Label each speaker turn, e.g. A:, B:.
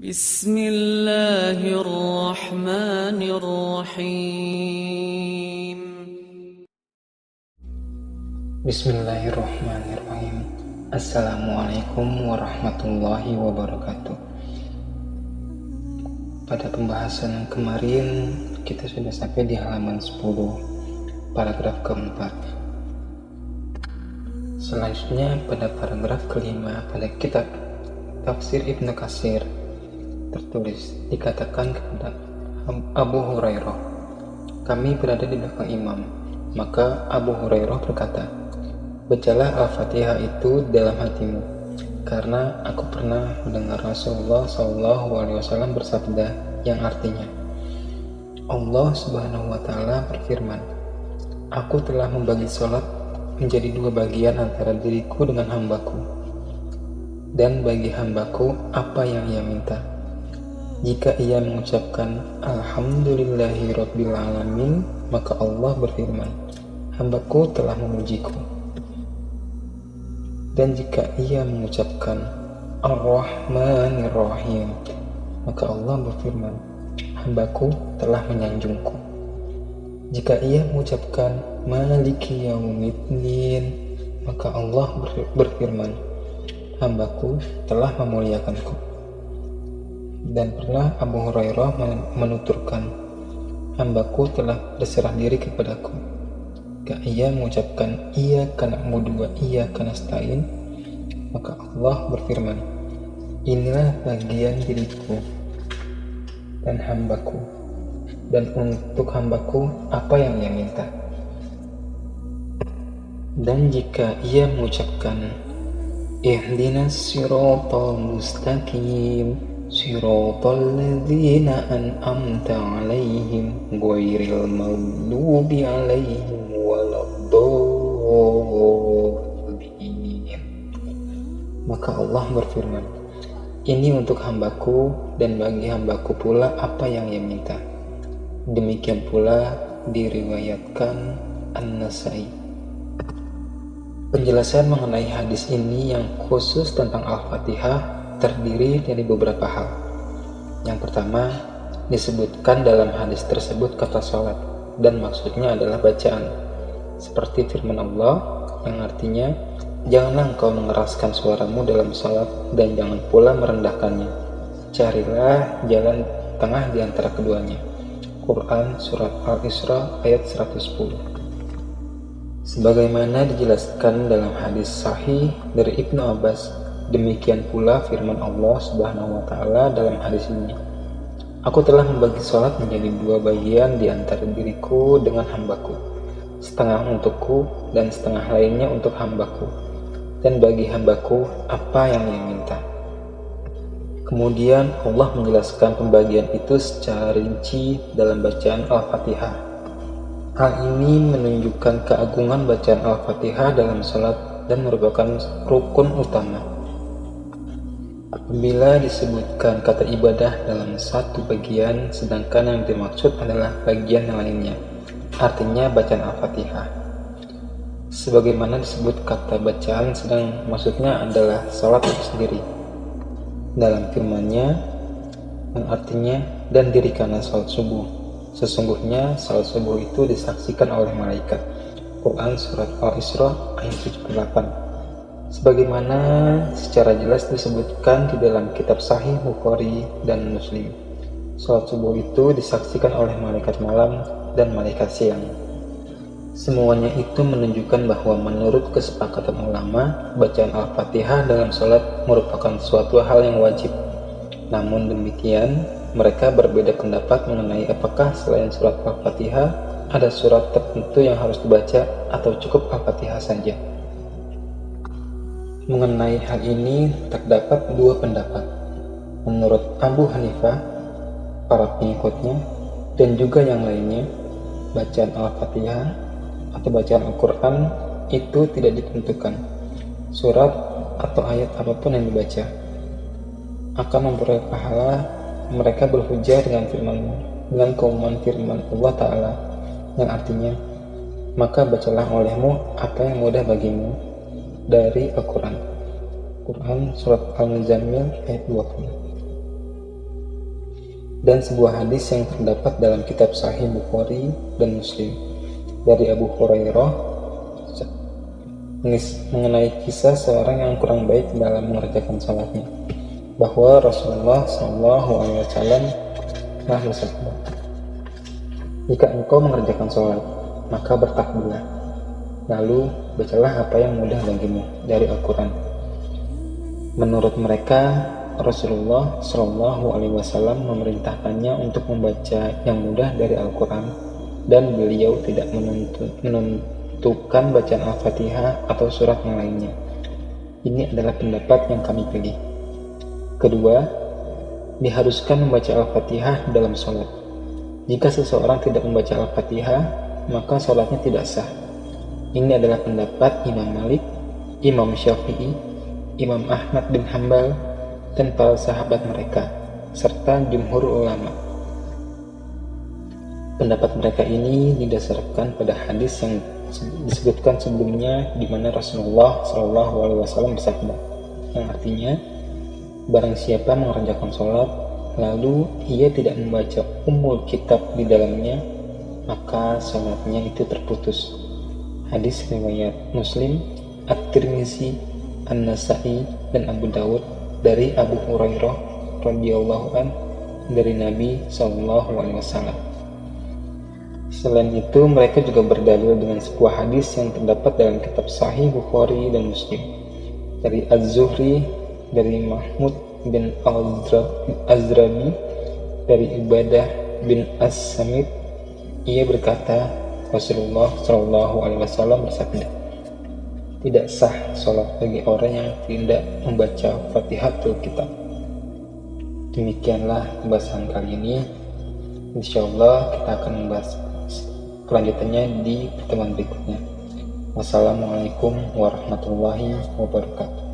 A: بسم الله الرحمن الرحيم.
B: Bismillahirrahmanirrahim. Assalamualaikum warahmatullahi wabarakatuh. Pada pembahasan kemarin kita sudah sampai di halaman 10, paragraf keempat. Selanjutnya pada paragraf kelima pada kitab Tafsir Ibnu Katsir tertulis, dikatakan kepada Abu Hurairah, kami berada di belakang imam. Maka Abu Hurairah berkata, bacalah Al-Fatihah itu dalam hatimu, karena aku pernah mendengar Rasulullah SAW bersabda yang artinya, Allah Subhanahu wa Ta'ala berfirman, aku telah membagi sholat menjadi dua bagian antara diriku dengan hambaku, dan bagi hambaku apa yang ia minta. Jika ia mengucapkan Alhamdulillahirabbil alamin, maka Allah berfirman, hambaku telah memujiku. Dan jika ia mengucapkan Ar-Rahmanir-Rahim, maka Allah berfirman, hambaku telah menyanjungku. Jika ia mengucapkan Maliki Yaumiddin, maka Allah berfirman, hambaku telah memuliakanku. Dan pernah Abu Hurairah menuturkan, hambaku telah berserah diri kepadaku. Jika ia mengucapkan Iyyaka na'budu wa iyyaka nasta'in, maka Allah berfirman, inilah bagian diriku dan hambaku, dan untuk hambaku apa yang ia minta. Dan jika ia mengucapkan Ihdinas siratal mustaqim siratal ladzina an'amta 'alaihim ghairil maghdubi 'alaihim waladdallin, maka Allah berfirman, ini untuk hambaku dan bagi hambaku pula apa yang ia minta. Demikian pula diriwayatkan An-Nasai. Penjelasan mengenai hadis ini yang khusus tentang Al-Fatihah terdiri dari beberapa hal. Yang pertama, disebutkan dalam hadis tersebut kata sholat, dan maksudnya adalah bacaan, seperti firman Allah yang artinya, janganlah engkau mengeraskan suaramu dalam sholat, dan jangan pula merendahkannya. Carilah jalan tengah di antara keduanya. Quran Surat Al-Isra ayat 110. Sebagaimana dijelaskan dalam hadis sahih dari Ibnu Abbas, demikian pula firman Allah Subhanahu wa Ta'ala dalam hadis ini, aku telah membagi sholat menjadi dua bagian di antara diriku dengan hambaku, setengah untukku dan setengah lainnya untuk hambaku, dan bagi hambaku apa yang ia minta. Kemudian Allah menjelaskan pembagian itu secara rinci dalam bacaan Al-Fatihah. Hal ini menunjukkan keagungan bacaan Al-Fatihah dalam sholat dan merupakan rukun utama. Apabila disebutkan kata ibadah dalam satu bagian, sedangkan yang dimaksud adalah bagian yang lainnya, artinya bacaan Al-Fatihah. Sebagaimana disebut kata bacaan, sedang maksudnya adalah salat itu sendiri. Dalam firman-Nya yang artinya, dan dirikanlah salat subuh. Sesungguhnya salat subuh itu disaksikan oleh malaikat. Quran Surat Al-Isra ayat 78. Sebagaimana secara jelas disebutkan di dalam kitab Sahih Bukhari dan Muslim, salat subuh itu disaksikan oleh malaikat malam dan malaikat siang. Semuanya itu menunjukkan bahwa menurut kesepakatan ulama, bacaan Al-Fatihah dalam salat merupakan suatu hal yang wajib. Namun demikian, mereka berbeda pendapat mengenai apakah selain surat Al-Fatihah ada surat tertentu yang harus dibaca atau cukup Al-Fatihah saja. Mengenai hal ini terdapat dua pendapat. Menurut Abu Hanifah, para pengikutnya, dan juga yang lainnya, bacaan Al-Fatihah atau bacaan Al-Quran itu tidak ditentukan. Surat atau ayat apapun yang dibaca akan memperoleh pahala. Mereka berhujjah dengan keumuman firman Allah Ta'ala yang artinya, maka bacalah olehmu apa yang mudah bagimu dari Al-Quran. Quran Surat Al-Muzammil ayat 20. dan sebuah hadis yang terdapat dalam kitab Sahih Bukhari dan Muslim dari Abu Hurairah mengenai kisah seorang yang kurang baik dalam mengerjakan salatnya, bahwa Rasulullah SAW telah bersabda, "Jika engkau mengerjakan salat, maka bertakbirlah, lalu bacalah apa yang mudah bagimu dari Al-Quran." Menurut mereka, Rasulullah SAW memerintahkannya untuk membaca yang mudah dari Al-Quran, dan beliau tidak menentukan bacaan Al-Fatihah atau surat yang lainnya. Ini adalah pendapat yang kami pilih. Kedua, diharuskan membaca Al-Fatihah dalam sholat. Jika seseorang tidak membaca Al-Fatihah, maka sholatnya tidak sah. Ini adalah pendapat Imam Malik, Imam Syafi'i, Imam Ahmad bin Hanbal, dan para sahabat mereka, serta jumhur ulama. Pendapat mereka ini didasarkan pada hadis yang disebutkan sebelumnya, di mana Rasulullah SAW bersabda, yang artinya, barang siapa mengerjakan sholat, lalu ia tidak membaca Ummul Kitab di dalamnya, maka sholatnya itu terputus. Hadis riwayat Muslim, At-Tirmizi, An-Nasa'i, dan Abu Dawud dari Abu Hurairah radhiyallahu an dari Nabi SAW. Selain itu, mereka juga berdalil dengan sebuah hadis yang terdapat dalam kitab Sahih Bukhari dan Muslim dari Az-Zuhri, dari Mahmud bin Al-Azrabi, dari Ibadah bin As-Samit. Ia berkata, Rasulullah SAW bersabda, "Tidak sah sholat bagi orang yang tidak membaca Fatihatul Kitab." Demikianlah pembahasan kali ini. Insyaallah kita akan membahas kelanjutannya di pertemuan berikutnya. Wassalamualaikum warahmatullahi wabarakatuh.